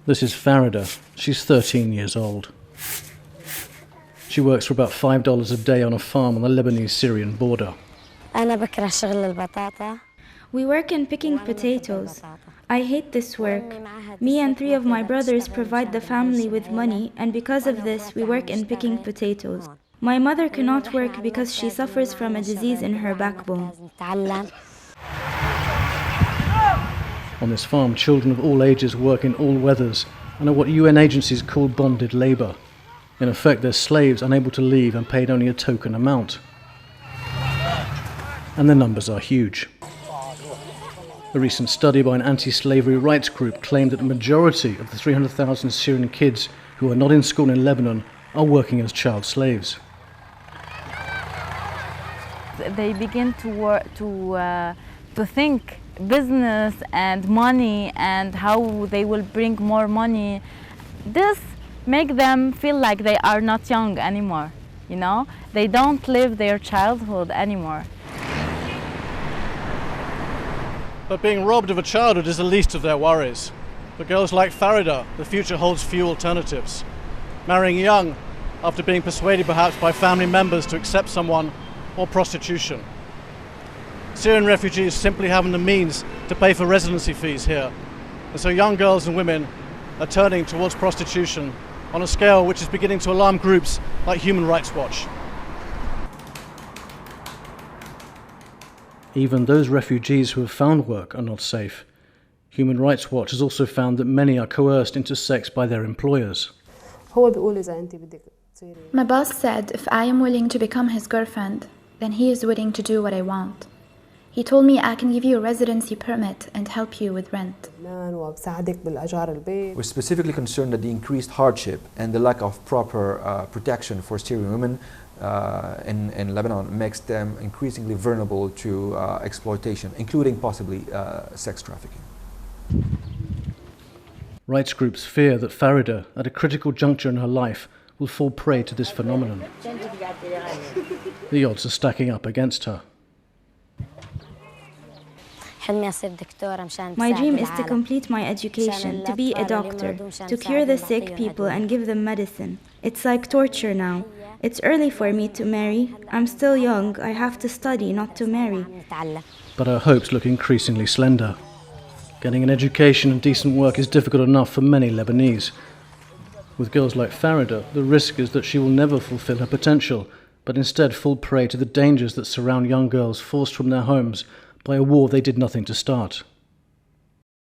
This is Farida. She's 13 years old. She works for about $5 a day on a farm on the Lebanese-Syrian border. We work in picking potatoes. I hate this work. Me and 3 of my brothers provide the family with money, and because of this, we work in picking potatoes. My mother cannot work because she suffers from a disease in her backbone. On this farm, children of all ages work in all weathers and are what UN agencies call bonded labour. In effect, they're slaves unable to leave and paid only a token amount. And the numbers are huge. A recent study by an anti-slavery rights group claimed that the majority of the 300,000 Syrian kids who are not in school in Lebanon are working as child slaves. They begin to think business and money and how they will bring more money. This makes them feel like they are not young anymore, you know? They don't live their childhood anymore. But being robbed of a childhood is the least of their worries. For girls like Farida, the future holds few alternatives. Marrying young, after being persuaded perhaps by family members to accept someone, or prostitution. Syrian refugees simply haven't the means to pay for residency fees here, and so young girls and women are turning towards prostitution on a scale which is beginning to alarm groups like Human Rights Watch. Even those refugees who have found work are not safe. Human Rights Watch has also found that many are coerced into sex by their employers. My boss said if I am willing to become his girlfriend, then he is willing to do what I want. He told me I can give you a residency permit and help you with rent. We're specifically concerned that the increased hardship and the lack of proper protection for Syrian women in Lebanon makes them increasingly vulnerable to exploitation, including possibly sex trafficking. Rights groups fear that Farida, at a critical juncture in her life, will fall prey to this phenomenon. The odds are stacking up against her. My dream is to complete my education, to be a doctor, to cure the sick people and give them medicine. It's like torture now. It's early for me to marry. I'm still young. I have to study, not to marry. But her hopes look increasingly slender. Getting an education and decent work is difficult enough for many Lebanese. With girls like Farida, the risk is that she will never fulfill her potential, but instead fall prey to the dangers that surround young girls forced from their homes by a war they did nothing to start.